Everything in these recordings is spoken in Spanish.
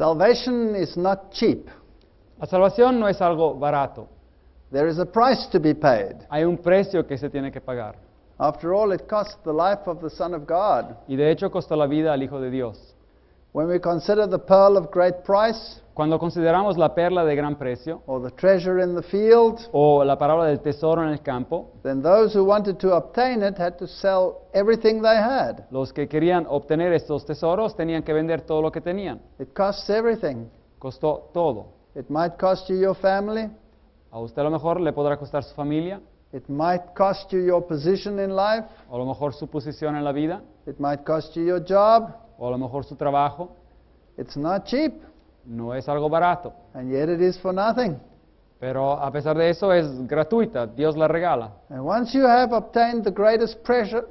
Salvation is not cheap. La salvación no es algo barato. There is a price to be paid. Hay un precio que se tiene que pagar. After all, it cost the life of the Son of God. Y de hecho costó la vida al Hijo de Dios. When we consider the pearl of great price, Cuando consideramos la perla de gran precio, or the treasure in the field, o la parábola del tesoro en el campo, then those who wanted to obtain it had to sell everything they had. los que querían obtener estos tesoros tenían que vender todo lo que tenían. It costs everything. Costó todo. It might cost you your family. A usted a lo mejor le podrá costar su familia, It might cost you your position in life. o a lo mejor su posición en la vida, It might cost you your job. o a lo mejor su trabajo. It's not cheap, No es algo barato, and yet it is for nothing. pero a pesar de eso es gratuita, Dios la regala. And once you have obtained the greatest treasure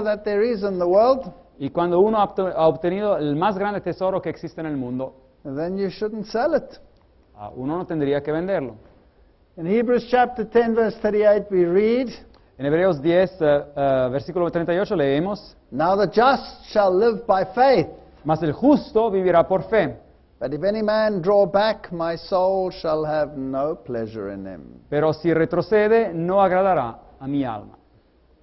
that there is in the world, Y cuando uno ha obtenido el más grande tesoro que existe en el mundo, then you shouldn't sell it. uno no tendría que venderlo. In Hebrews chapter 10, verse 38, we read, En Hebreos 10, versículo 38 leemos, "Now the just shall live by faith. mas el justo vivirá por fe. But if any man draw back, my soul shall have no pleasure in him." Pero si retrocede, no agradará a mi alma.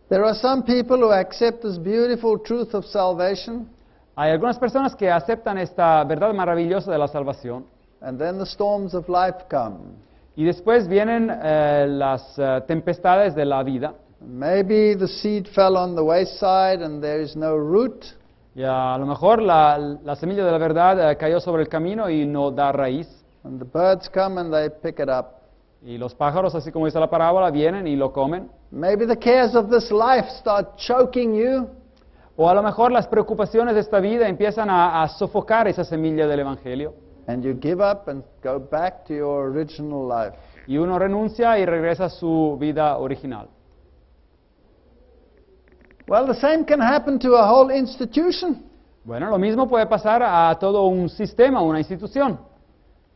There are some people who accept this beautiful truth of salvation, Hay algunas personas que aceptan esta verdad maravillosa de la salvación, and then the storms of life come. y después vienen las tempestades de la vida. Maybe the seed fell on the wayside and there is no root. Y a lo mejor la semilla de la verdad cayó sobre el camino y no da raíz. And the birds come and they pick it up. Y los pájaros, así como dice la parábola, vienen y lo comen. Maybe the cares of this life start choking you. O a lo mejor las preocupaciones de esta vida empiezan a sofocar esa semilla del Evangelio. And you give up and go back to your original life. Y uno renuncia y regresa a su vida original. Well, the same can happen to a whole institution. Bueno, lo mismo puede pasar a todo un sistema, una institución.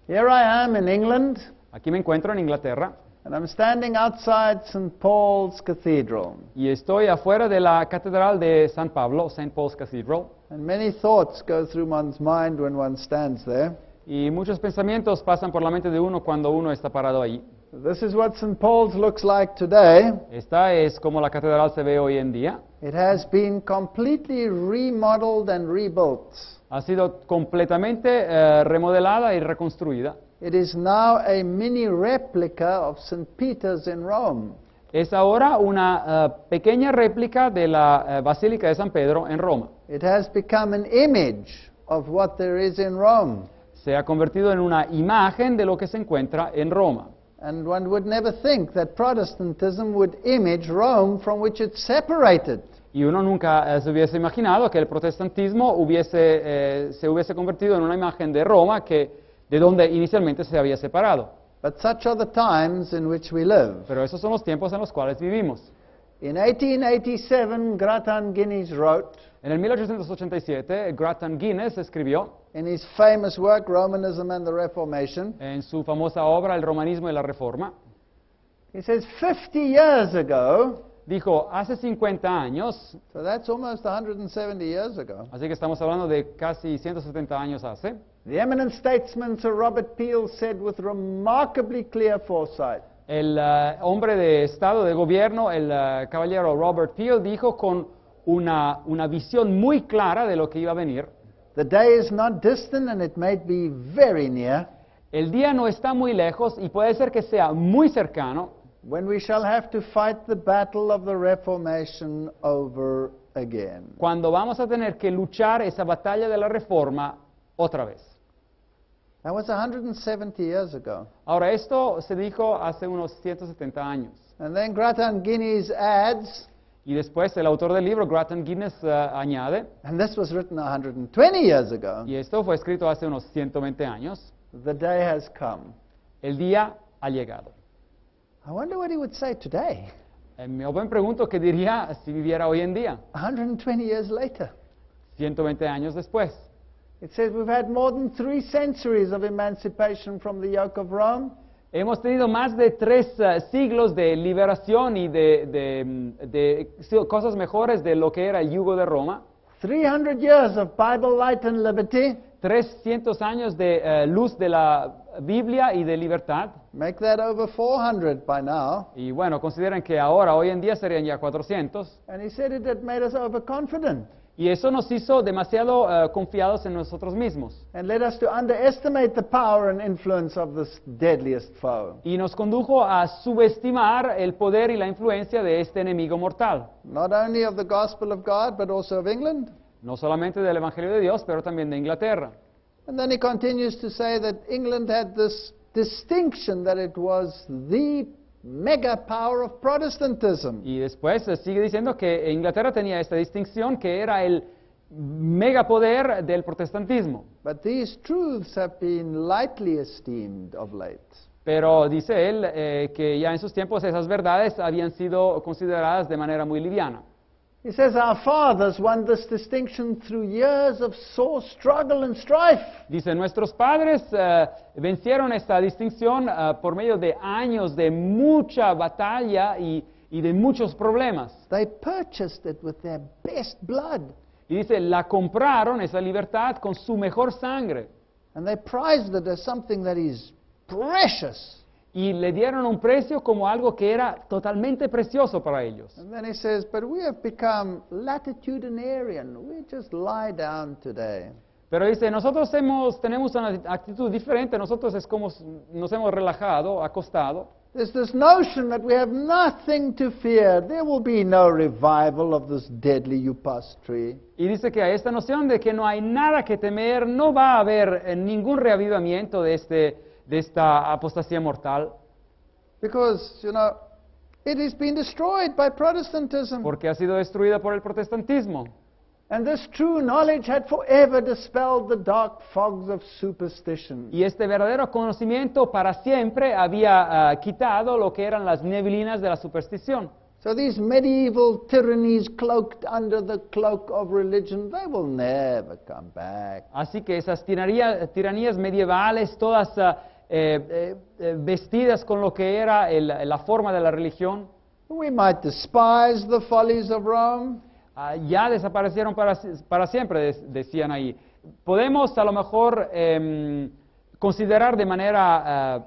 Here I am in England, Aquí me encuentro en Inglaterra and I'm standing outside St. Paul's Cathedral. y estoy afuera de la catedral de San Pablo, St. Paul's Cathedral, And many thoughts go through one's mind when one stands there. y muchos pensamientos pasan por la mente de uno cuando uno está parado ahí. This is what St. Paul's looks like today. Esta es como la catedral se ve hoy en día. It has been completely remodeled and rebuilt. Ha sido completamente remodelada y reconstruida. It is now a mini replica of St. Peter's in Rome. Es ahora una pequeña réplica de la Basílica de San Pedro en Roma. It has become an image of what there is in Rome. Se ha convertido en una imagen de lo que se encuentra en Roma. And one would never think that Protestantism would image Rome from which it's separated. Y uno nunca se hubiese imaginado que el protestantismo se hubiese convertido en una imagen de Roma de donde inicialmente se había separado. But such are the times in which we live. Pero esos son los tiempos en los cuales vivimos. In 1887, Grattan Guinness wrote, En el 1887, Grattan Guinness escribió in his famous work, Romanism and the Reformation, en su famosa obra El Romanismo y la Reforma, he says 50 years ago, dijo, hace 50 años, so that's almost 170 years ago, así que estamos hablando de casi 170 años hace, the eminent statesman Sir Robert Peel said with remarkably clear foresight, el hombre de Estado, de Gobierno, el caballero Robert Peel, dijo con una visión muy clara de lo que iba a venir. the day is not distant and it may be very near, El día no está muy lejos y puede ser que sea muy cercano, when we shall have to fight the battle of the Reformation over again. cuando vamos a tener que luchar esa batalla de la Reforma otra vez. That was 170 years ago. Ahora, esto se dijo hace unos 170 años. And then Grattan Guinness adds, Y después el autor del libro, Grattan Guinness, añade, and this was written 120 years ago, y esto fue escrito hace unos 120 años, the day has come. el día ha llegado. I wonder what he would say today, Me pregunto qué diría si viviera hoy en día, 120 years later. 120 años después. It says we've had more than 3 centuries of emancipation from the yoke of Rome. Hemos tenido más de 3 siglos de liberación y de cosas mejores de lo que era el yugo de Roma. 300 years of Bible light and liberty. 300 años de luz de la Biblia y de libertad. Make that over 400 by now. Y bueno, consideren que ahora, hoy en día, serían ya 400. And he said it had made us overconfident Y eso nos hizo demasiado confiados en nosotros mismos. and led us to underestimate the power and influence of this deadliest foe. Y nos condujo a subestimar el poder y la influencia de este enemigo mortal. Not only of the gospel of God, but also of England. No solamente del Evangelio de Dios, pero también de Inglaterra. And then he continues to say that England had this distinction that it was the mega power of Protestantism. Y después sigue diciendo que Inglaterra tenía esta distinción que era el megapoder del protestantismo. But these truths have been lightly esteemed of late. Pero dice él que ya en sus tiempos esas verdades habían sido consideradas de manera muy liviana. He says our fathers won this distinction through years of sore struggle and strife. Dice, nuestros padres vencieron esta distinción por medio de años de mucha batalla y de muchos problemas. They purchased it with their best blood. Y dice, la compraron, esa libertad, con su mejor sangre. And they prized it as something that is precious. Y le dieron un precio como algo que era totalmente precioso para ellos. And then he says, but we have become latitudinarian. We just lie down today. Pero dice, nosotros tenemos una actitud diferente, nosotros es como nos hemos relajado, acostado. There's this notion that we have nothing to fear. There will be no revival of this deadly upas tree. Y dice que hay esta noción de que no hay nada que temer, no va a haber ningún reavivamiento de esta apostasía mortal. Because, it has been destroyed by Protestantism. Porque ha sido destruida por el protestantismo. And this true knowledge had forever dispelled the dark fogs of superstition. Y este verdadero conocimiento para siempre había quitado lo que eran las neblinas de la superstición. So these medieval tyrannies cloaked under the cloak of religion, they will never come back. Así que esas tiranías medievales, todas vestidas con lo que era la forma de la religión, We might despise the follies of Rome. Ya desaparecieron para siempre, decían ahí. Podemos a lo mejor considerar de manera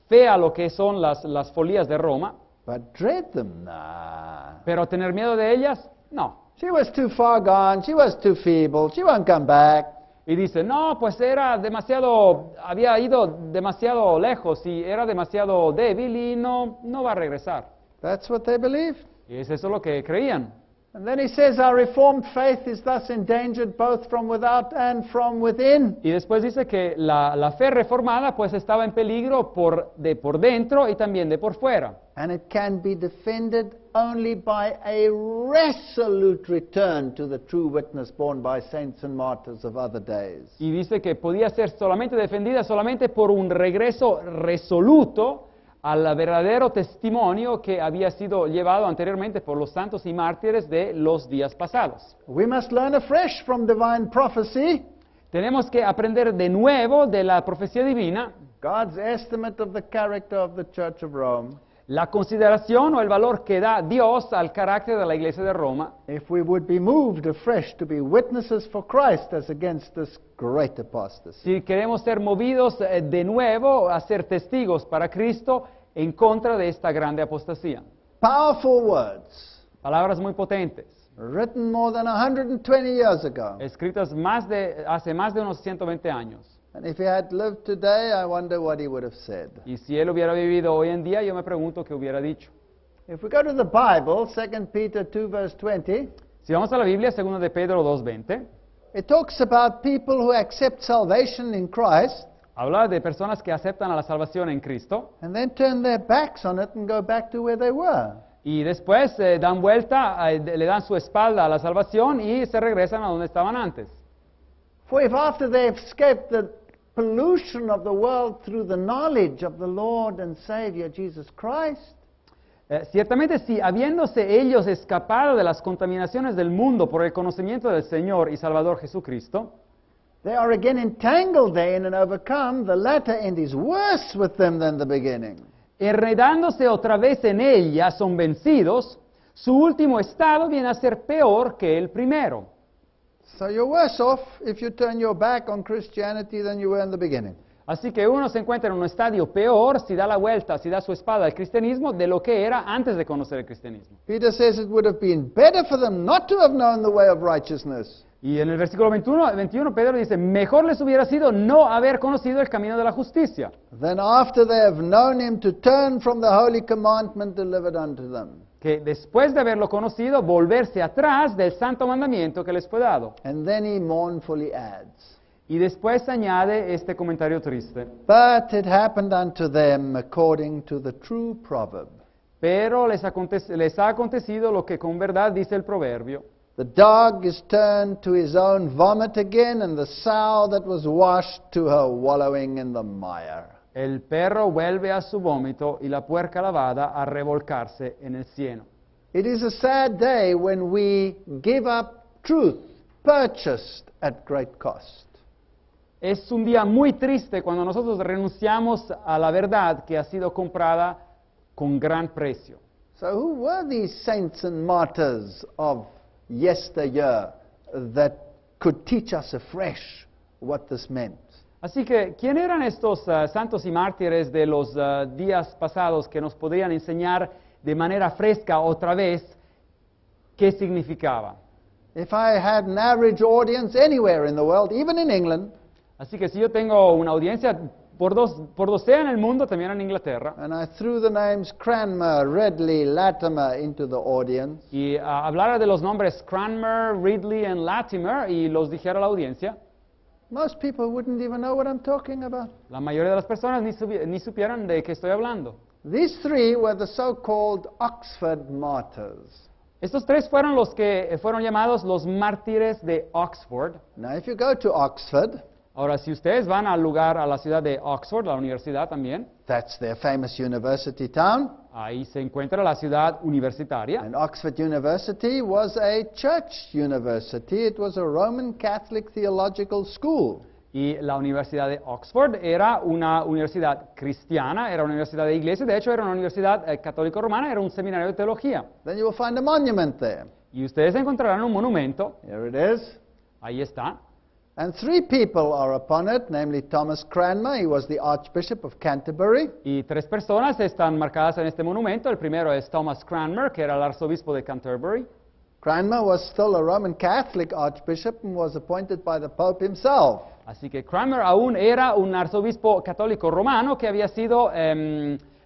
fea lo que son las folías de Roma, But dread them, nah. pero tener miedo de ellas, no. She was too far gone, she was too feeble, she won't come back. Y dice, no, pues había ido demasiado lejos y era demasiado débil y no va a regresar. That's what they believed. Y es eso lo que creían. And then he says our reformed faith is thus endangered both from without and from within. Y después dice que la fe reformada pues estaba en peligro por dentro y también de por fuera. And it can be defended only by a resolute return to the true witness borne by saints and martyrs of other days. Y dice que podía ser solamente defendida solamente por un regreso resoluto al verdadero testimonio que había sido llevado anteriormente por los santos y mártires de los días pasados. We must learn afresh from divine prophecy, Tenemos que aprender de nuevo de la profecía divina, God's estimate of the character of the Church of Rome, la consideración o el valor que da Dios al carácter de la Iglesia de Roma, if we would be moved afresh to be witnesses for Christ as against this great apostasy. si queremos ser movidos de nuevo a ser testigos para Cristo en contra de esta grande apostasía. Powerful words, Palabras muy potentes, written more than 120 years ago. escritas hace más de unos 120 años. And if he had lived today, I wonder what he would have said. Y si él hubiera vivido hoy en día, yo me pregunto qué hubiera dicho. If we go to the Bible, 2 Peter 2 verse 20, Si vamos a la Biblia, 2 de Pedro 2:20, it talks about people who accept salvation in Christ habla de personas que aceptan a la salvación en Cristo and then turn their backs on it and go back to where they were. y después dan vuelta, le dan su espalda a la salvación y se regresan a donde estaban antes. For if after they have escaped the pollution of the world through the knowledge of the Lord and Savior Jesus Christ, Ciertamente si habiéndose ellos escapado de las contaminaciones del mundo por el conocimiento del Señor y Salvador Jesucristo, they are again entangled therein and overcome, the latter end is worse with them than the beginning. enredándose otra vez en ella, son vencidos, su último estado viene a ser peor que el primero. So you're worse off if you turn your back on Christianity than you were in the beginning. Así que uno se encuentra en un estadio peor si da la vuelta, si da su espada al cristianismo, de lo que era antes de conocer el cristianismo. Peter says it would have been better for them not to have known the way of righteousness. Y en el versículo 21 Pedro dice, mejor les hubiera sido no haber conocido el camino de la justicia, Then after they have known him to turn from the holy commandment delivered unto them. que después de haberlo conocido, volverse atrás del santo mandamiento que les fue dado. And then he mournfully adds, Y después añade este comentario triste. But it happened unto them according to the true proverb. Pero les ha acontecido lo que con verdad dice el proverbio. The dog is turned to his own vomit again, and the sow that was washed to her wallowing in the mire. El perro vuelve a su vómito y la puerca lavada a revolcarse en el cieno. It is a sad day when we give up truth purchased at great cost. Es un día muy triste cuando nosotros renunciamos a la verdad que ha sido comprada con gran precio. So who were these saints and martyrs of yesteryear that could teach us afresh what this meant? Así que, ¿quién eran estos santos y mártires de los días pasados que nos podrían enseñar de manera fresca otra vez qué significaba? If I had an average audience anywhere in the world, even in England, Así que si yo tengo una audiencia por docena en el mundo, también en Inglaterra, and I threw the names Cranmer, Ridley, Latimer into the audience, y hablara de los nombres Cranmer, Ridley y Latimer y los dijera a la audiencia, most people wouldn't even know what I'm talking about. la mayoría de las personas ni supieran de qué estoy hablando. These three were the so-called Oxford martyrs. Estos tres fueron los que fueron llamados los mártires de Oxford. Now, if you go to Oxford, Ahora, si ustedes van al lugar, a la ciudad de Oxford, la universidad también, that's their famous university town, ahí se encuentra la ciudad universitaria. and Oxford University was a church university. It was a Roman Catholic theological school. Y la Universidad de Oxford era una universidad cristiana, era una universidad de iglesia, de hecho era una universidad católico-romana, era un seminario de teología. Then you will find a monument there. Y ustedes encontrarán un monumento, Here it is. ahí está, And three people are upon it, namely Thomas Cranmer. He was the Archbishop of Canterbury. y tres personas están marcadas en este monumento. El primero es Thomas Cranmer, que era el arzobispo de Canterbury. Cranmer was still a Roman Catholic archbishop and was appointed by the Pope himself. Así que Cranmer aún era un arzobispo católico romano que había sido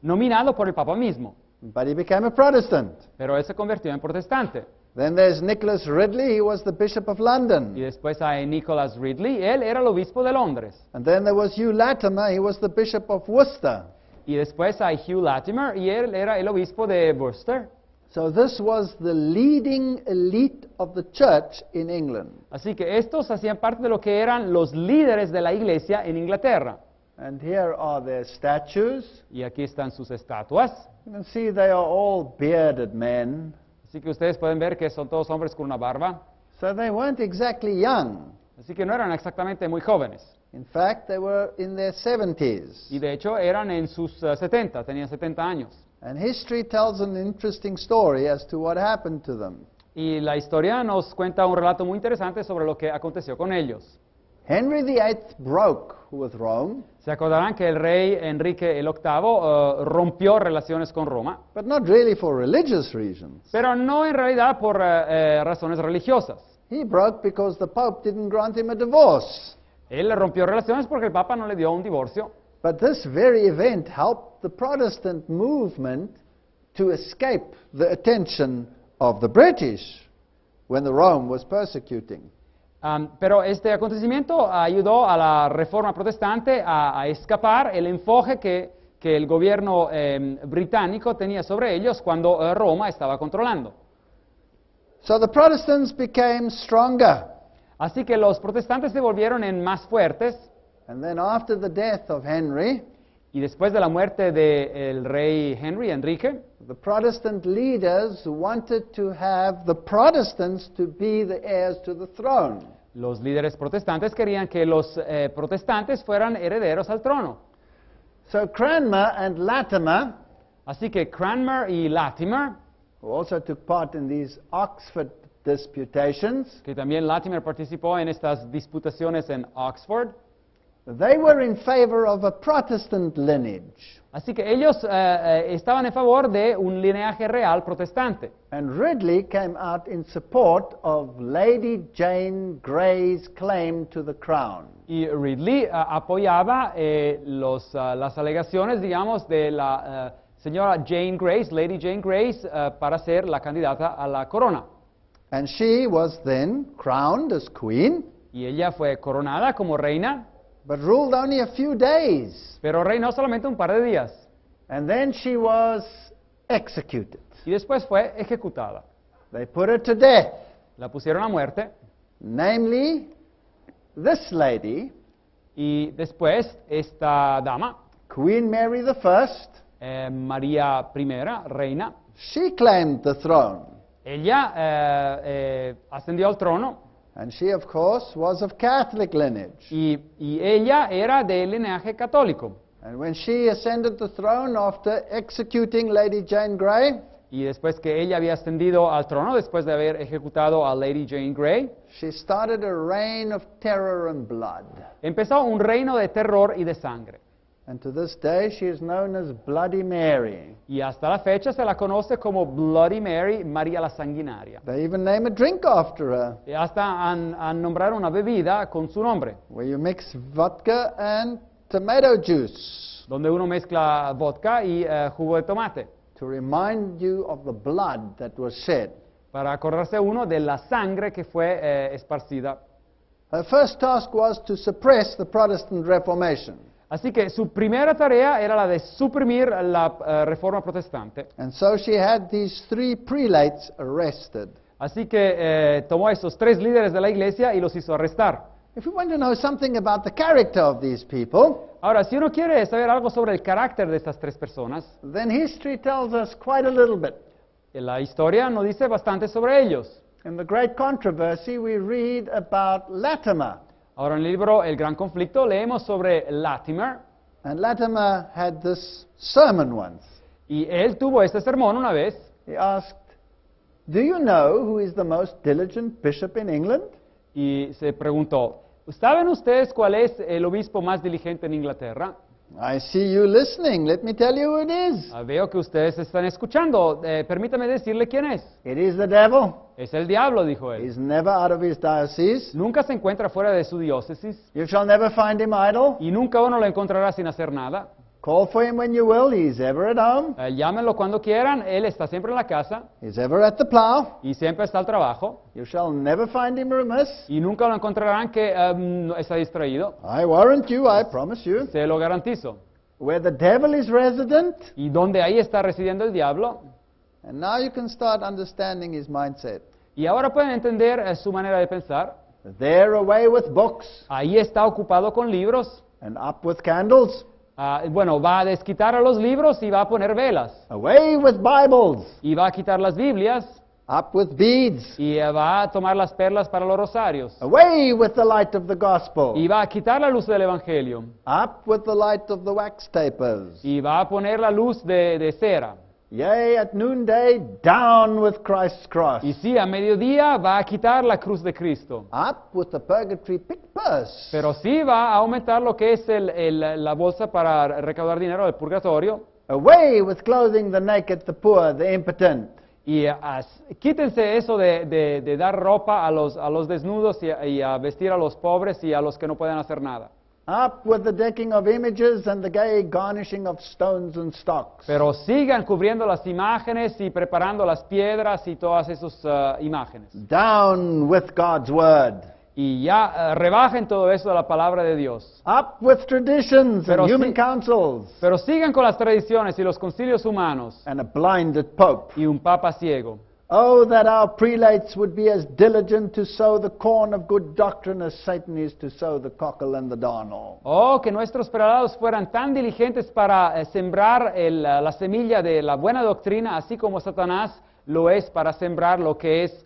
nominado por el Papa mismo, But he became a Protestant. pero él se convirtió en protestante. Then there's Nicholas Ridley. He was the Bishop of London. Y después hay Nicholas Ridley, él era el obispo de Londres. And then there was Hugh Latimer. He was the Bishop of Worcester. Y después hay Hugh Latimer, y él era el obispo de Worcester. So this was the leading elite of the church in England. Así que estos hacían parte de lo que eran los líderes de la iglesia en Inglaterra. And here are their statues. Y aquí están sus estatuas. You can see they are all bearded men. Así que ustedes pueden ver que son todos hombres con una barba. So they weren't exactly young. Así que no eran exactamente muy jóvenes. In fact, they were in their 70s. Y de hecho eran en sus 70, tenían 70 años. And history tells an interesting story as to what happened to them. Y la historia nos cuenta un relato muy interesante sobre lo que aconteció con ellos. Henry VIII broke with Rome, Se acordarán que el rey Enrique el VIII rompió relaciones con Roma, but not really for religious reasons. pero no en realidad por razones religiosas. He broke because the Pope didn't grant him a divorce. Él rompió relaciones porque el Papa no le dio un divorcio. But this very event helped the Protestant movement to escape the attention of the British when the Rome was persecuting. Pero este acontecimiento ayudó a la Reforma Protestante a escapar el enfoque que el gobierno británico tenía sobre ellos cuando Roma estaba controlando. So the Protestants became stronger. Así que los protestantes se volvieron más fuertes, And then after the death of Henry, y después de la muerte del rey Enrique, the Protestant leaders wanted to have the Protestants to be the heirs to the throne. los líderes protestantes querían que los protestantes fueran herederos al trono. So Cranmer and Latimer, Así que Cranmer y Latimer, who also took part in these Oxford disputations. que también Latimer participó en estas disputaciones en Oxford. They were in favor of a Protestant lineage. Así que ellos estaban en favor de un linaje real protestante. And Ridley came out in support of Lady Jane Grey's claim to the crown. Y Ridley apoyaba las alegaciones, digamos, de la señora Jane Grey, Lady Jane Grey, para ser la candidata a la corona. And she was then crowned as queen, Y ella fue coronada como reina, but ruled only a few days. pero reinó solamente un par de días. And then she was executed. Y después fue ejecutada. They put her to death. La pusieron a muerte. Namely, this lady, Y después esta dama, Queen Mary I, María I, reina, she claimed the throne. ella ascendió al trono. And she, of course, was of Catholic lineage. Y ella era de linaje católico. And when she ascended the throne after executing Lady Jane Grey, Y después que ella había ascendido al trono, después de haber ejecutado a Lady Jane Grey, she started a reign of terror and blood. empezó un reino de terror y de sangre. And to this day, she is known as Bloody Mary. Y hasta la fecha se la conoce como Bloody Mary, María la Sanguinaria. They even name a drink after her, Y hasta han nombrado una bebida con su nombre, where you mix vodka and tomato juice donde uno mezcla vodka y jugo de tomate, to remind you of the blood that was shed. para acordarse uno de la sangre que fue esparcida. Her first task was to suppress the Protestant Reformation. Así que su primera tarea era la de suprimir la Reforma Protestante. And so she had these 3 prelates arrested. Así que tomó a esos 3 líderes de la iglesia y los hizo arrestar. If we want to know something about the character of these people, Ahora, si uno quiere saber algo sobre el carácter de estas 3 personas, then history tells us quite a little bit. la historia nos dice bastante sobre ellos. In the Great Controversy, we read about Latimer. Ahora, en el libro El Gran Conflicto leemos sobre Latimer, And Latimer had this sermon once. y él tuvo este sermón una vez. He asked, "Do you know who is the most diligent bishop in England?" Y se preguntó, ¿saben ustedes cuál es el obispo más diligente en Inglaterra? I see you listening. Let me tell you who it is. Veo que ustedes están escuchando. Permítame decirle quién es. It is the devil. Es el diablo, dijo él. He's never out of his diocese. Nunca se encuentra fuera de su diócesis You shall never find him idle. y nunca uno lo encontrará sin hacer nada. Call for him when you will. He's ever at home. Llámenlo cuando quieran. Él está siempre en la casa He's ever at the plow. y siempre está al trabajo. You shall never find him remiss. Y nunca lo encontrarán que no está distraído. I warrant you, I promise you. Se lo garantizo. Where the devil is resident. Y donde ahí está residiendo el diablo. And now you can start understanding his mindset. Y ahora pueden entender su manera de pensar. There away with books Ahí está ocupado con libros. and up with candles. Bueno, va a desquitar a los libros y va a poner velas. Away with Bibles. Y va a quitar las Biblias Up with beads. y va a tomar las perlas para los rosarios. Away with the light of the gospel. Y va a quitar la luz del Evangelio. Up with the light of the wax tapers. Y va a poner la luz de cera. Yea, at noonday, down with Christ's cross. Y sí, a mediodía va a quitar la cruz de Cristo. Up with the purgatory pick purse. Pero sí va a aumentar lo que es la bolsa para recaudar dinero del purgatorio. Away with clothing the naked, the poor, the impotent. Y quítense eso de dar ropa a los desnudos y a vestir a los pobres y a los que no pueden hacer nada. Up with the decking of images and the gay garnishing of stones and stocks. Pero sigan cubriendo las imágenes y preparando las piedras y todas esas imágenes. Down with God's word. Y ya rebajen todo eso de la palabra de Dios. Up with traditions Pero and human sí- councils. Pero sigan con las tradiciones y los concilios humanos And a blinded pope. y un papa ciego. Oh, that our prelates would be as diligent to sow the corn of good doctrine as Satan is to sow the cockle and the darnel. Oh, que nuestros prelados fueran tan diligentes para sembrar la semilla de la buena doctrina, así como Satanás lo es para sembrar lo que es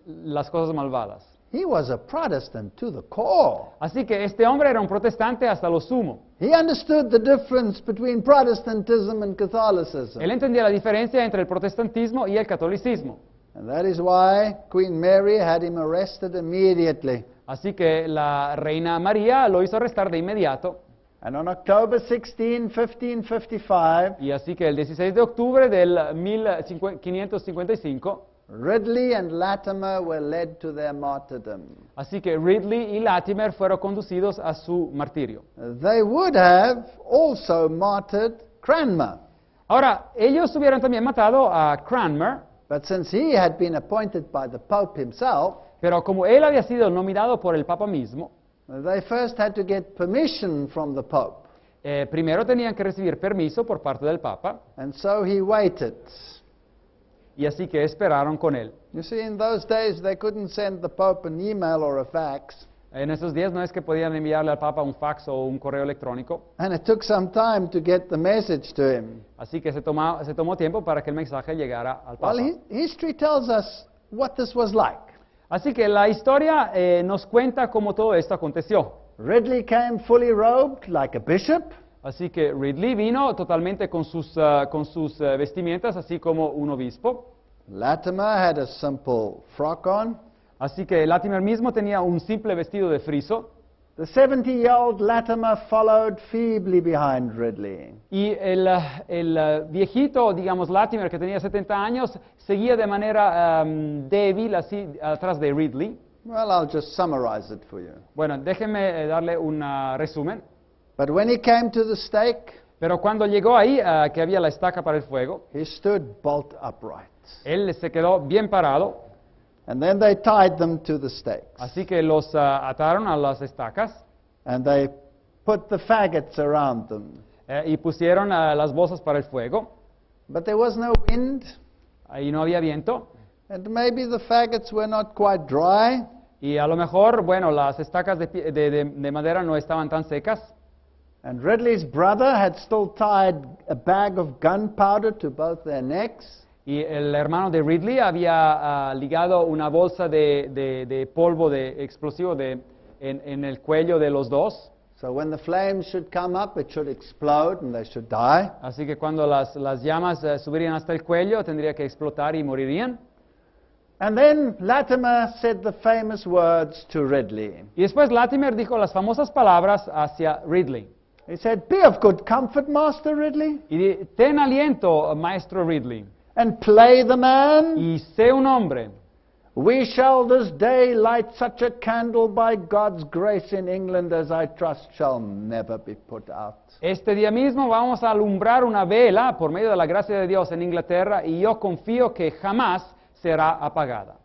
las cosas malvadas. He was a Protestant to the core. Así que este hombre era un protestante hasta lo sumo. He understood the difference between Protestantism and Catholicism. Él entendía la diferencia entre el protestantismo y el catolicismo. And that is why Queen Mary had him arrested immediately. Así que la reina María lo hizo arrestar de inmediato. And on October 16, 1555, Y así que el 16 de octubre del 1555, Ridley and Latimer were led to their martyrdom. así que Ridley y Latimer fueron conducidos a su martirio. They would have also martyred Cranmer, Ahora, ellos hubieran también matado a Cranmer, but since he had been appointed by the Pope himself, pero como él había sido nominado por el Papa mismo, they first had to get permission from the Pope. primero tenían que recibir permiso por parte del Papa, And so he waited. y así que esperaron con él. You see, in those days they couldn't send the Pope an email or a fax, En esos días no es que podían enviarle al Papa un fax o un correo electrónico, and it took some time to get the message to him. así que se tomó tiempo para que el mensaje llegara al Papa. Well, history tells us what this was like. Así que la historia nos cuenta cómo todo esto aconteció. Ridley came fully robed like a bishop. Así que Ridley vino totalmente con sus vestimentas, así como un obispo. Latimer had a simple frock on. Así que Latimer mismo tenía un simple vestido de friso. The 70-year-old Latimer followed feebly behind Ridley. Y el viejito, digamos, Latimer, que tenía 70 años, seguía de manera débil, así, atrás de Ridley. Well, I'll just summarize it for you. Bueno, déjenme darle un resumen. But when he came to the stake, Pero cuando llegó ahí, que había la estaca para el fuego, he stood bolt upright. él se quedó bien parado. And then they tied them to the stakes. Así que los ataron a las estacas And they put the faggots around them. y pusieron las bolsas para el fuego. But there was no wind, Ahí no había viento. and maybe the faggots were not quite dry. Y a lo mejor, bueno, las estacas de madera no estaban tan secas. And Ridley's brother had still tied a bag of gunpowder to both their necks. Y el hermano de Ridley había ligado una bolsa de polvo de explosivo en el cuello de los dos. So when the flames should come up, it should explode and they should die. Así que cuando las llamas subirían hasta el cuello, tendría que explotar y morirían. And then Latimer said the famous words to Ridley. Y después Latimer dijo las famosas palabras hacia Ridley. He said, "Be of good comfort, Master Ridley, Y ten aliento, maestro Ridley, and play the man. y sé un hombre. We shall this day light such a candle by God's grace in England as I trust shall never be put out." Este día mismo vamos a alumbrar una vela por medio de la gracia de Dios en Inglaterra y yo confío que jamás será apagada.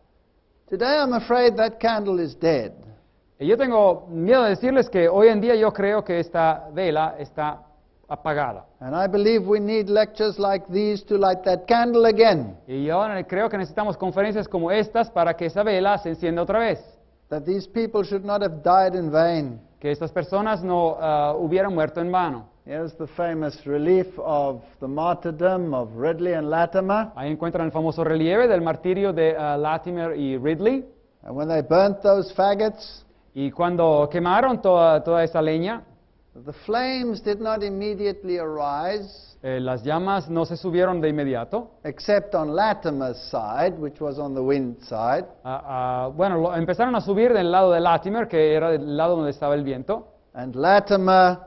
Today I'm afraid that candle is dead. Y yo tengo miedo de decirles que hoy en día yo creo que esta vela está apagada. And I believe we need lectures like these to light that candle again. Y yo creo que necesitamos conferencias como estas para que esa vela se encienda otra vez. That these people should not have died in vain. Que estas personas no hubieran muerto en vano. Here's the famous relief of the martyrdom of Ridley and Latimer. Ahí encuentran el famoso relieve del martirio de Latimer y Ridley. And when they burnt those faggots, Y cuando quemaron toda esa leña, the flames did not immediately arise, las llamas no se subieron de inmediato. except on Latimer's side, which was on the wind side. Bueno, empezaron a subir del lado de Latimer, que era el lado donde estaba el viento, And Latimer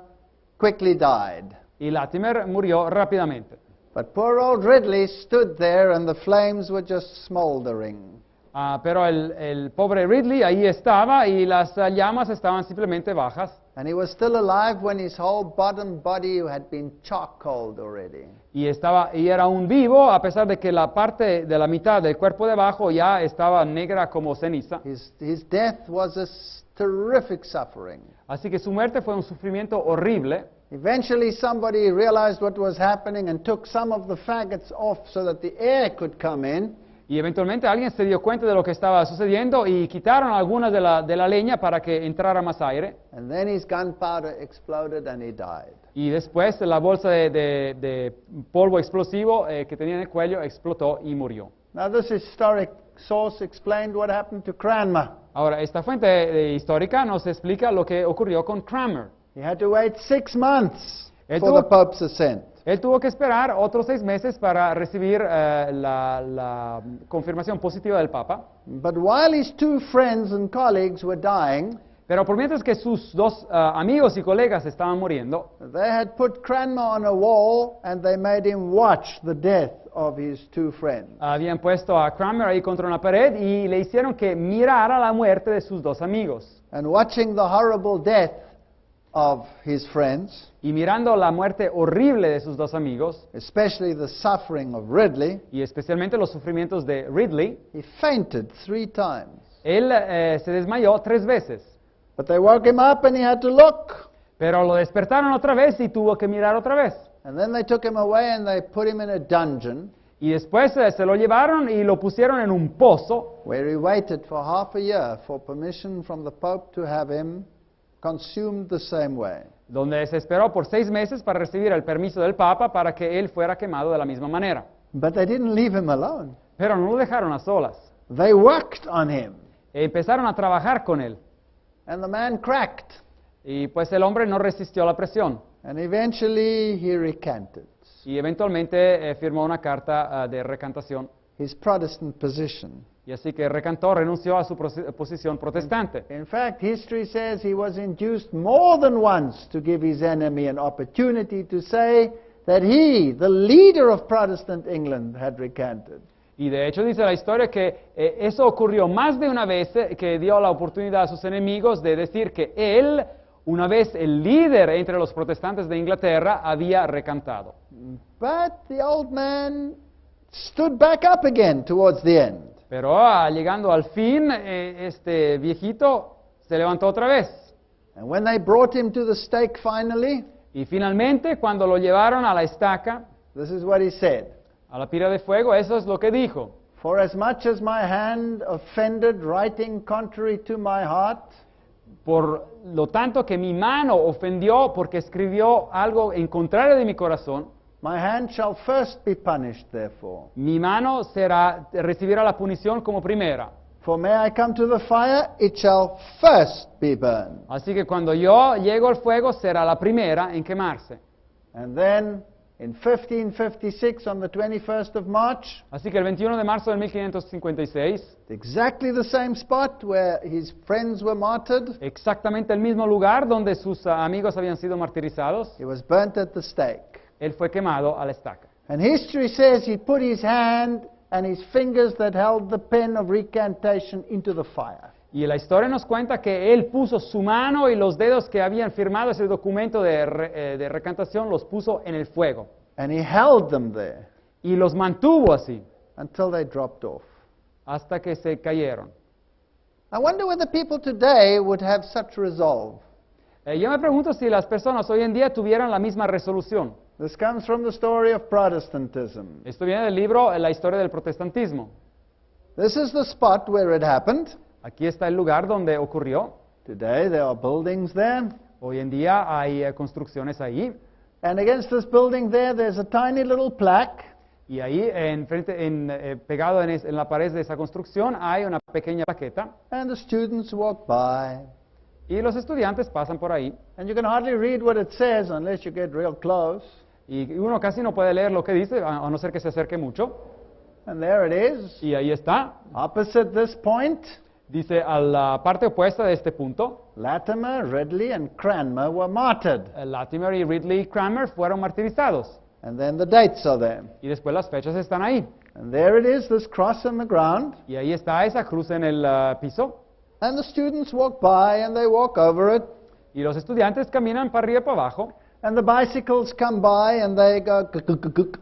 quickly died. y Latimer murió rápidamente. But poor old Ridley stood there and the flames were just smoldering. Pero el pobre Ridley ahí estaba y las llamas estaban simplemente bajas. And he was still alive when his whole bottom body had been charcoaled already. Y era aún vivo, a pesar de que la parte de la mitad del cuerpo de abajo ya estaba negra como ceniza. His death was a terrific suffering. Así que su muerte fue un sufrimiento horrible. Eventually somebody realized what was happening and took some of the faggots off so that the air could come in. Y eventualmente alguien se dio cuenta de lo que estaba sucediendo y quitaron algunas de la leña para que entrara más aire. And then his gunpowder exploded and he died. Y después la bolsa de polvo explosivo que tenía en el cuello explotó y murió. Now this historic source explained what happened to Cranmer. Ahora, esta fuente histórica nos explica lo que ocurrió con Cranmer. He had to wait 6 months Él for tuvo- the Pope's assent. Él tuvo que esperar otros 6 meses para recibir la confirmación positiva del Papa. But while his two friends and colleagues were dying, Pero por mientras que sus dos amigos y colegas estaban muriendo, they had put Cranmer on a wall and they made him watch the death of his two friends. habían puesto a Cranmer ahí contra una pared y le hicieron que mirara la muerte de sus dos amigos. And watching the horrible death of his friends, Y mirando la muerte horrible de sus dos amigos, especially the suffering of Ridley, y especialmente los sufrimientos de Ridley, he fainted 3 times. él se desmayó 3 veces. But they woke him up and he had to look. Pero lo despertaron otra vez y tuvo que mirar otra vez. And then they took him away and they put him in a dungeon Y después se lo llevaron y lo pusieron en un pozo, where he waited for half a year for permission from the Pope to have him consumed the same way. donde se esperó por 6 meses para recibir el permiso del Papa para que él fuera quemado de la misma manera. But they didn't leave him alone. Pero no lo dejaron a solas. They worked on him. Empezaron a trabajar con él. And the man cracked. Y pues el hombre no resistió la presión. And eventually he recanted Y eventualmente firmó una carta de recantación. his Protestant position. Y así que recantó, renunció a su posición protestante. In fact, history says he was induced more than once to give his enemy an opportunity to say that he, the leader of Protestant England, had recanted. Y de hecho dice la historia que eso ocurrió más de una vez, que dio la oportunidad a sus enemigos de decir que él, una vez el líder entre los protestantes de Inglaterra, había recantado. But the old man stood back up again towards the end. Pero llegando al fin, este viejito se levantó otra vez. And when they brought him to the stake finally, Y finalmente, cuando lo llevaron a la estaca, this is what he said. a la pira de fuego, eso es lo que dijo. For as much as my hand offended, writing contrary to my heart, Por lo tanto que mi mano ofendió porque escribió algo en contrario de mi corazón, my hand shall first be punished therefore. mi mano recibirá la punición como primera. For may I come to the fire, it shall first be burned. Así que cuando yo llego al fuego, será la primera en quemarse. And then, in 1556, on the 21st of March, Así que el 21 de marzo de 1556, exactly the same spot where his friends were martyred, exactamente el mismo lugar donde sus amigos habían sido martirizados, he was burnt at the stake. él fue quemado a la estaca. And history says he put his hand and his fingers that held the pen of recantation into the fire. Y la historia nos cuenta que él puso su mano y los dedos que habían firmado ese documento de recantación los puso en el fuego. And he held them there Y los mantuvo así, until they dropped off. hasta que se cayeron. I wonder whether people today would have such resolve. Yo me pregunto si las personas hoy en día tuvieran la misma resolución. This comes from the story of Protestantism. Esto viene del libro La historia del protestantismo. This is the spot where it happened. Aquí está el lugar donde ocurrió. Today there are buildings there. Hoy en día hay construcciones ahí. And against this building there, there's a tiny little plaque. Y ahí, pegado en la pared de esa construcción, hay una pequeña plaqueta. And the students walk by. Y los estudiantes pasan por ahí. And you can hardly read what it says unless you get real close. Y uno casi no puede leer lo que dice, a no ser que se acerque mucho. And there it is. Y ahí está. Opposite this point, Dice, a la parte opuesta de este punto, Latimer, Ridley, and Cranmer were martyred. Latimer y Ridley Cranmer fueron martirizados. And then the dates are there. Y después las fechas están ahí. And there it is, this cross on the ground. Y ahí está esa cruz en el piso. And the students walk by and they walk over it. Y los estudiantes caminan para arriba y para abajo. And the bicycles come by and they go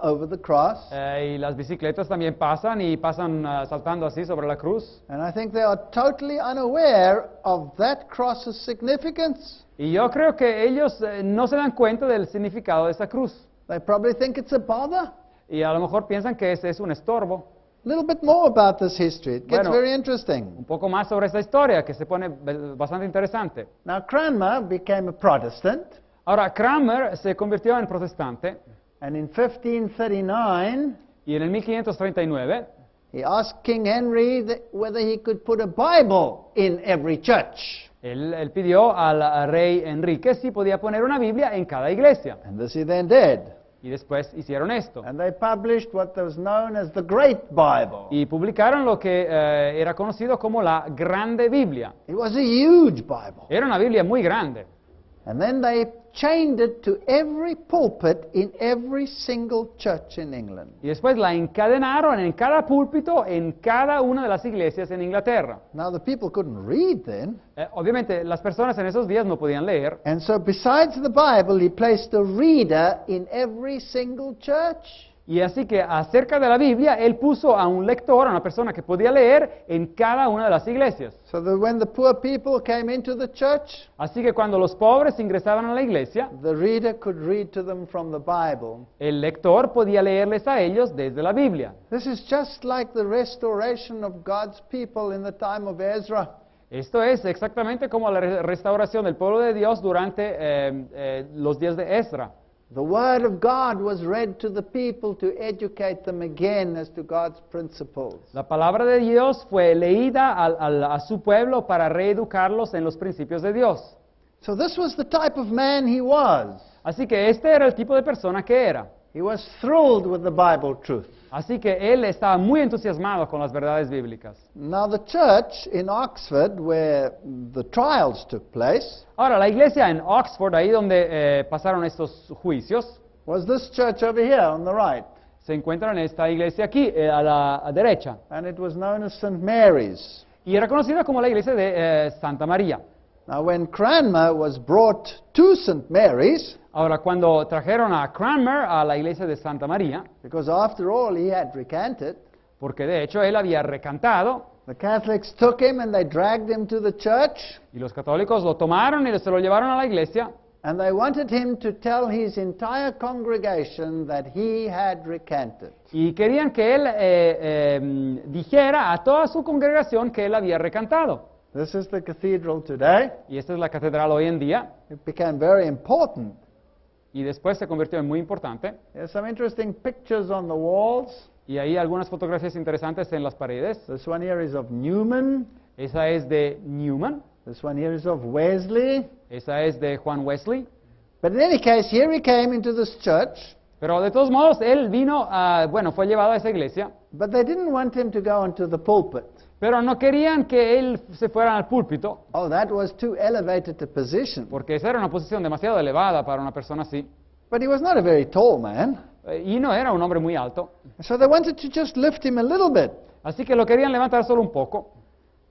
over the cross. Y las bicicletas también pasan y pasan saltando así sobre la cruz. And I think they are totally unaware of that cross's significance. Y yo creo que ellos no se dan cuenta del significado de esa cruz. They probably think it's a bother. Y a lo mejor piensan que ese es un estorbo. A little bit more about this history. It gets Bueno. very interesting. Un poco más sobre esta historia, que se pone bastante interesante. Now, Cranmer became a Protestant, Ahora, Cranmer se convirtió en protestante and in 1539, y en el 1539 he asked King Henry whether he could put a Bible in every church. él pidió al rey Enrique si podía poner una Biblia en cada iglesia. And this he then did. Y después hicieron esto. And they published what was known as the Great Bible. Y publicaron lo que era conocido como la Grande Biblia. It was a huge Bible. Era una Biblia muy grande. And then they chained it to every pulpit in every single church in England. Y después la encadenaron en cada púlpito, en cada una de las iglesias en Inglaterra. Now the people couldn't read then. Obviamente las personas en esos días no podían leer. And so besides the Bible, he placed a reader in every single church. Y así que acerca de la Biblia, él puso a un lector, a una persona que podía leer en cada una de las iglesias. So that when the poor people came into the church, Así que cuando los pobres ingresaban a la iglesia, the reader could read to them from the Bible. el lector podía leerles a ellos desde la Biblia. This is just like the restoration of God's people in the time of Ezra. Esto es exactamente como la restauración del pueblo de Dios durante los días de Esdra. The Word of God was read to the people to educate them again as to God's principles. La palabra de Dios fue leída a su pueblo para reeducarlos en los principios de Dios. So this was the type of man he was. Así que este era el tipo de persona que era. He was thrilled with the Bible truth. Así que él estaba muy entusiasmado con las verdades bíblicas. Now the church in Oxford, where the trials took place, Ahora, la iglesia en Oxford, ahí donde pasaron estos juicios, was this church over here on the right. se encuentra en esta iglesia aquí, a la derecha. And it was known as St. Mary's. Y era conocida como la iglesia de Santa María. Now when Cranmer was brought to St. Mary's, Ahora, cuando trajeron a Cranmer a la iglesia de Santa María, because after all he had recanted, porque de hecho él había recantado, the Catholics took him and they dragged him to the church, y los católicos lo tomaron y se lo llevaron a la iglesia, and they wanted him to tell his entire congregation that he had recanted. y querían que él dijera a toda su congregación que él había recantado. This is the cathedral today. Y esta es la catedral hoy en día, It became very important. y después se convirtió en muy importante. There's some interesting pictures on the walls. Y hay algunas fotografías interesantes en las paredes. This one here is of Newman. Esa es de Newman, This one here is of Wesley. esa es de Juan Wesley. But in any case, here he came into this church, Pero de todos modos, él vino, fue llevado a esa iglesia, but they didn't want him to go onto the pulpit. pero no querían que él se fuera al púlpito, Oh, that was too elevated a position. porque esa era una posición demasiado elevada para una persona así. But he was not a very tall man. Y no era un hombre muy alto. So they wanted to just lift him a little bit. Así que lo querían levantar solo un poco.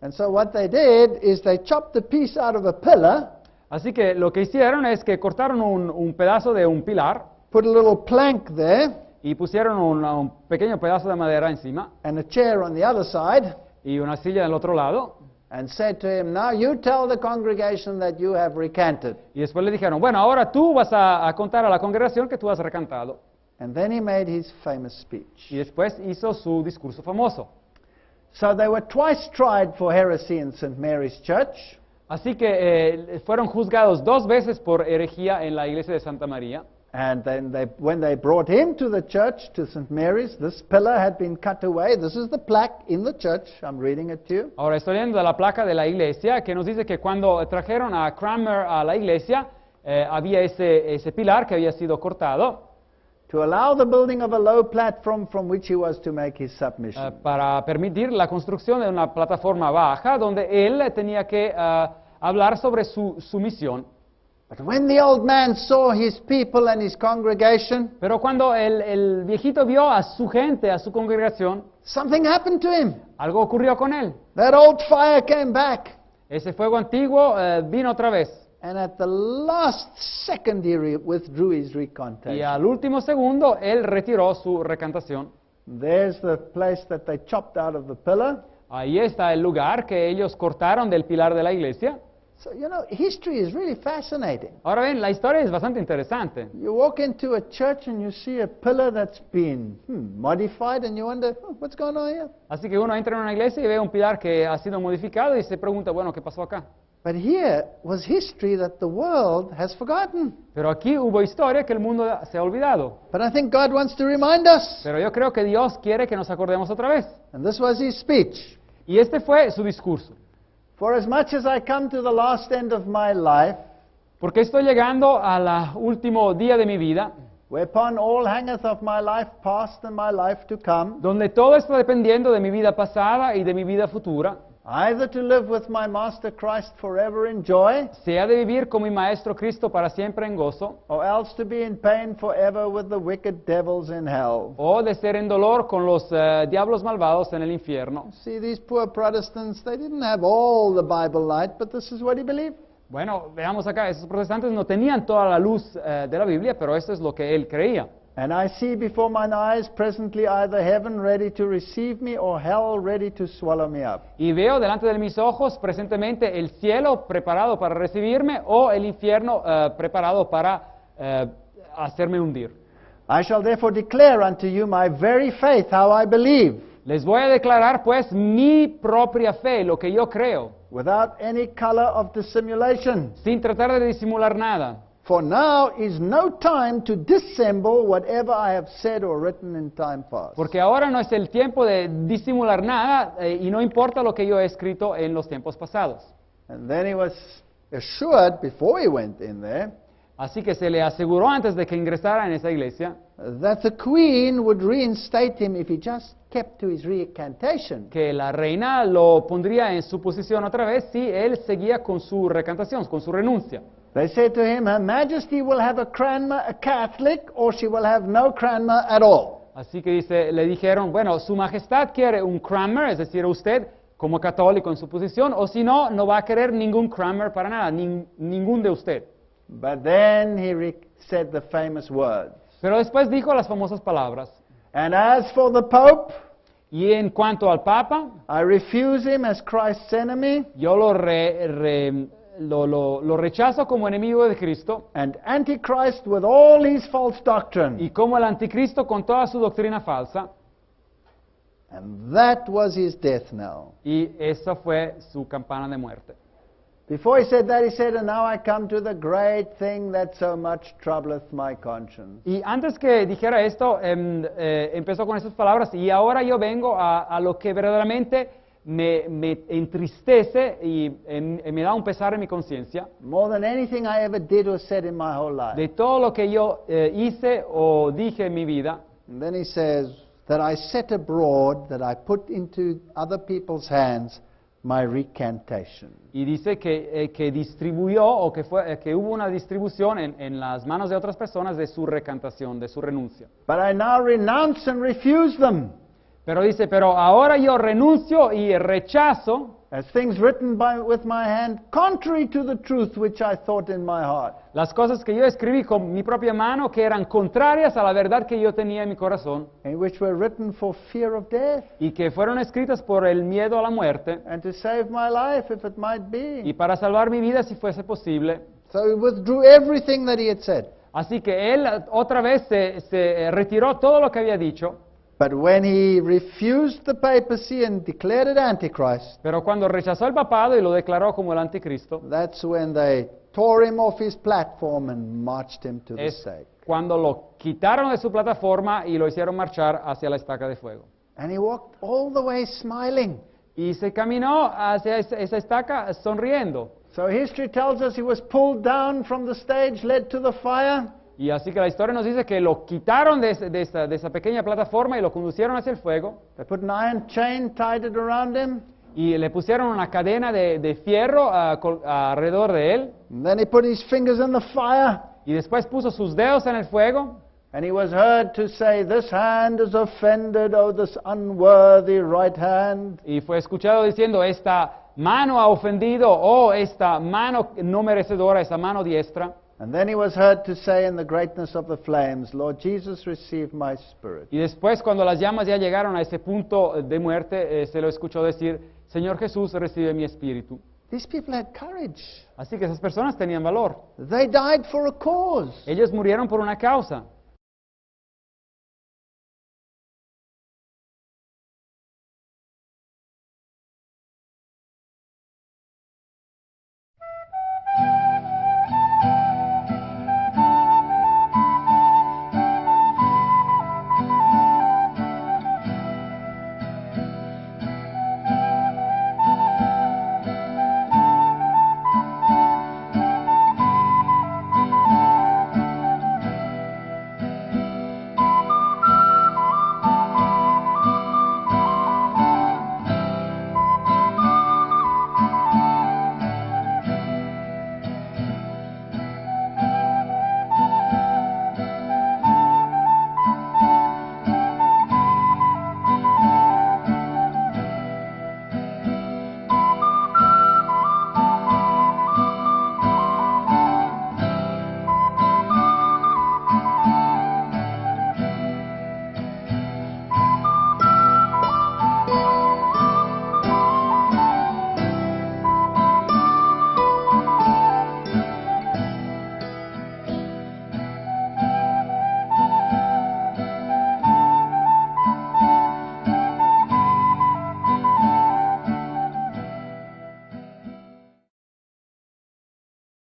And so what they did is they chopped a piece out of a pillar, Así que lo que hicieron es que cortaron un pedazo de un pilar put a little plank there, y pusieron un pequeño pedazo de madera encima and a chair on the other side, y una silla del otro lado. and said to him, now you tell the congregation that you have recanted. Y después le dijeron, bueno, ahora tú vas a contar a la congregación que tú has recantado. And then he made his famous speech. Y después hizo su discurso famoso. So they were twice tried for heresy in St. Mary's Church. Así que fueron juzgados 2 veces por herejía en la iglesia de Santa María. And then when they brought him to the church, to St. Mary's, this pillar had been cut away. This is the plaque in the church. I'm reading it to you. Ahora estoy leyendo de la placa de la iglesia que nos dice que cuando trajeron a Cranmer a la iglesia, había ese pilar que había sido cortado To allow the building of a low platform from which he was to make his submission. para permitir la construcción de una plataforma baja donde él tenía que hablar sobre su misión. But when the old man saw his people and his congregation, Pero cuando el viejito vio a su gente, a su congregación, something happened to him. algo ocurrió con él. That old fire came back. Ese fuego antiguo vino otra vez. And at the last second, he withdrew his Y recantation. al último segundo, él retiró su recantación. There's the place that they chopped out of the pillar. Ahí está el lugar que ellos cortaron del pilar de la iglesia. So, you know, history is really fascinating. Ahora ven, la historia es bastante interesante. You walk into a church and you see a pillar that's been modified and you wonder, what's going on here? Así que uno entra en una iglesia y ve un pilar que ha sido modificado y se pregunta, bueno, ¿qué pasó acá? But here was history that the world has forgotten. Pero aquí hubo historia que el mundo se ha olvidado. But I think God wants to remind us. Pero yo creo que Dios quiere que nos acordemos otra vez. And this was his speech. Y este fue su discurso. For as much as I come to the last end of my life, Porque estoy llegando al último día de mi vida, whereupon all hangeth of my life past and my life to come, donde todo está dependiendo de mi vida pasada y de mi vida futura, either to live with my Master Christ forever in joy, sea de vivir con mi Maestro Cristo para siempre en gozo, or else to be in pain forever with the wicked devils in hell. o de ser en dolor con los diablos malvados en el infierno. See, these poor Protestants, they didn't have all the Bible light, but this is what he believed. Bueno, veamos acá, esos protestantes no tenían toda la luz de la Biblia, pero eso es lo que él creía. And I see before mine eyes presently either heaven ready to receive me or hell ready to swallow me up. Y veo delante de mis ojos presentemente el cielo preparado para recibirme o el infierno preparado para hacerme hundir. I shall therefore declare unto you my very faith, how I believe, Les voy a declarar pues mi propia fe, lo que yo creo, without any color of dissimulation. sin tratar de disimular nada. For now is no time to dissemble whatever I have said or written in time past. Porque ahora no es el tiempo de disimular nada y no importa lo que yo he escrito en los tiempos pasados. And then he was assured before he went in there Así que se le aseguró antes de que ingresara en esa iglesia that the queen would reinstate him if he just kept to his recantation. que la reina lo pondría en su posición otra vez si él seguía con su recantación, con su renuncia. They said to him, Her Majesty will have a cranmer, a Catholic, or she will have no cranmer at all. Así que le dijeron, bueno, su majestad quiere un Cranmer, es decir, usted como católico en su posición, o si no, no va a querer ningún Cranmer para nada, ningún de usted. But then he said the famous words. Pero después dijo las famosas palabras, And as for the Pope, y en cuanto al Papa, I refuse him as Christ's enemy, yo lo rechazo como enemigo de Cristo and Antichrist with all his false doctrine. y como el anticristo con toda su doctrina falsa, And that was his death knell. y esa fue su campana de muerte. Before he said that, he said, And now I come to the great thing that so much troubleth my conscience. Y antes que dijera esto, empezó con esas palabras, y ahora yo vengo a lo que verdaderamente me entristece y me da un pesar en mi conciencia, More than anything I ever did or said in my whole life. de todo lo que yo hice o dije en mi vida. And then he says, That I set abroad, that I put into other people's hands my recantation. Y dice que distribuyó, o que hubo una distribución en las manos de otras personas de su recantación, de su renuncia. But I now renounce and refuse them, Pero dice, pero ahora yo renuncio y rechazo as things written with my hand, contrary to the truth which I thought in my heart. las cosas que yo escribí con mi propia mano, que eran contrarias a la verdad que yo tenía en mi corazón, And which were written for fear of death, y que fueron escritas por el miedo a la muerte, and to save my life, if it might y be. para salvar mi vida si fuese posible. So he withdrew everything that he had said. Así que él otra vez se retiró todo lo que había dicho, But when he refused the papacy and declared it Antichrist, pero cuando rechazó el papado y lo declaró como el anticristo, that's when they tore him off his platform and marched him to the es stake. cuando lo quitaron de su plataforma y lo hicieron marchar hacia la estaca de fuego. And he walked all the way smiling. Y se caminó hacia esa estaca sonriendo. So history tells us he was pulled down from the stage, led to the fire. Y así que la historia nos dice que lo quitaron de esa pequeña plataforma y lo conducieron hacia el fuego. They put an iron chain, tied it around him. Y le pusieron una cadena de fierro alrededor de él. And then he put his fingers in the fire. Y después puso sus dedos en el fuego. And he was heard to say, This hand is offended, oh, this unworthy right hand. Y fue escuchado diciendo, esta mano ha ofendido, oh, esta mano no merecedora, esta mano diestra. And then he was heard to say in the greatness of the flames, Lord Jesus, receive my spirit. Y después, cuando las llamas ya llegaron a ese punto de muerte, se lo escuchó decir, Señor Jesús, recibe mi espíritu. These people had courage. Así que esas personas tenían valor. They died for a cause. Ellos murieron por una causa.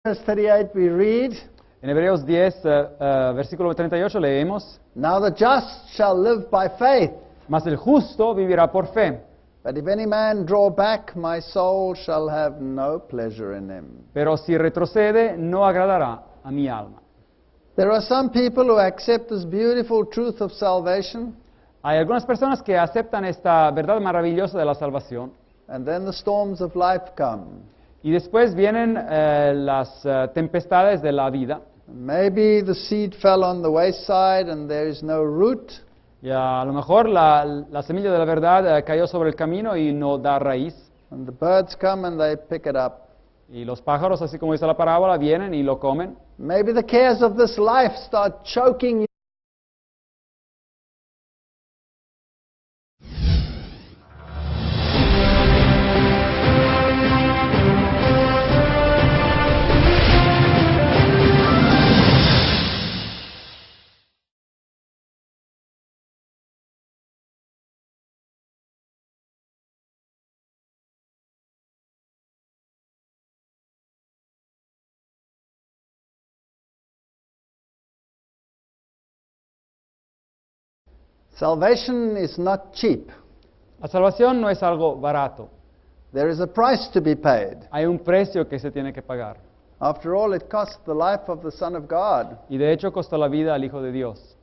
Verse 38 we read, En Hebreos 10, versículo 38 leemos, "Now the just shall live by faith. mas el justo vivirá por fe. But if any man draw back, my soul shall have no pleasure in him." Pero si retrocede, no agradará a mi alma. There are some people who accept this beautiful truth of salvation, Hay algunas personas que aceptan esta verdad maravillosa de la salvación, and then the storms of life come. y después vienen las tempestades de la vida. Maybe the seed fell on the wayside and there is no root. Y a lo mejor la semilla de la verdad cayó sobre el camino y no da raíz. And the birds come and they pick it up. Y los pájaros, así como dice la parábola, vienen y lo comen. Maybe the cares of this life start choking you. Salvation is not cheap. La salvación no es algo barato. There is a price to be paid. Hay un precio que se tiene que pagar. After all, it cost the life of the Son of God. Y de hecho costó la vida al Hijo de Dios.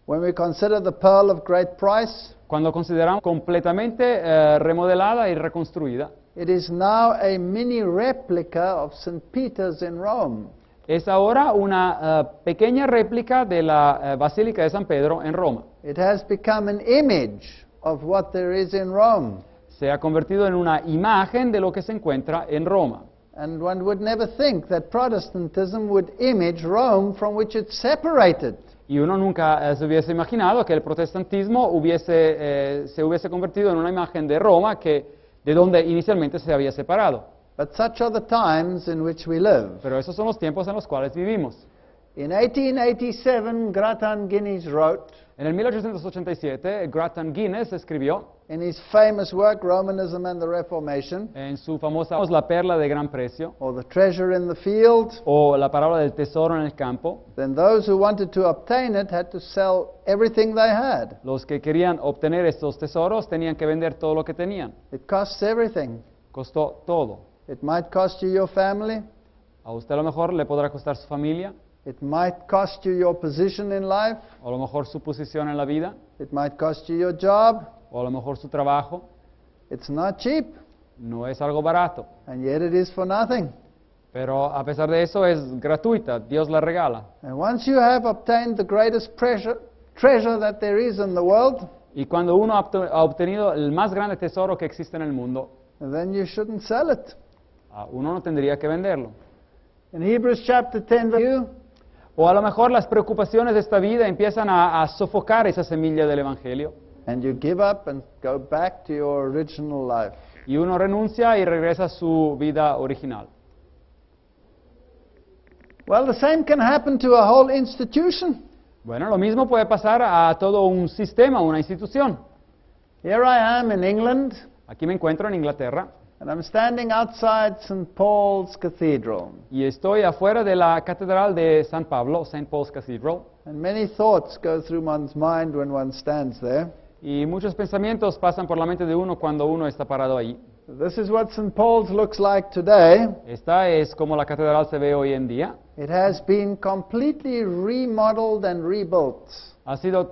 When we consider the pearl of great price, Cuando consideramos completamente remodelada y reconstruida, it is now a mini replica of St. Peter's in Rome. es ahora una pequeña réplica de la Basílica de San Pedro en Roma. It has become an image of what there is in Rome. Se ha convertido en una imagen de lo que se encuentra en Roma. And one would never think that Protestantism would image Rome from which it's separated. Y uno nunca se hubiese imaginado que el protestantismo se hubiese convertido en una imagen de Roma de donde inicialmente se había separado. But such are the times in which we live. Pero esos son los tiempos en los cuales vivimos. In 1887, Grattan Guinness wrote, En el 1887, Grattan Guinness escribió in his famous work, Romanism and the Reformation, en su famosa La perla de gran precio, or The Treasure in the Field, o la parábola del tesoro en el campo, then those who wanted to obtain it had to sell everything they had. los que querían obtener estos tesoros tenían que vender todo lo que tenían. It costs everything. Costó todo. It might cost you your family. A usted a lo mejor le podrá costar su familia, It might cost you your position in life. o a lo mejor su posición en la vida, It might cost you your job. o a lo mejor su trabajo. It's not cheap, No es algo barato, and yet it is for nothing. pero a pesar de eso es gratuita, Dios la regala. And once you have obtained the greatest treasure that there is in the world, Y cuando uno ha obtenido el más grande tesoro que existe en el mundo, then you shouldn't sell it. uno no tendría que venderlo. In Hebrews chapter 10, O a lo mejor las preocupaciones de esta vida empiezan a sofocar esa semilla del Evangelio, and you give up and go back to your original life. y uno renuncia y regresa a su vida original. Well, the same can happen to a whole institution. Bueno, lo mismo puede pasar a todo un sistema, una institución. Here I am in England, Aquí me encuentro en Inglaterra and I'm standing outside St. Paul's Cathedral. y estoy afuera de la Catedral de San Pablo, St. Paul's Cathedral, And many thoughts go through one's mind when one stands there. y muchos pensamientos pasan por la mente de uno cuando uno está parado ahí. This is what St. Paul's looks like today. Esta es como la catedral se ve hoy en día. It has been completely remodeled and rebuilt. Ha sido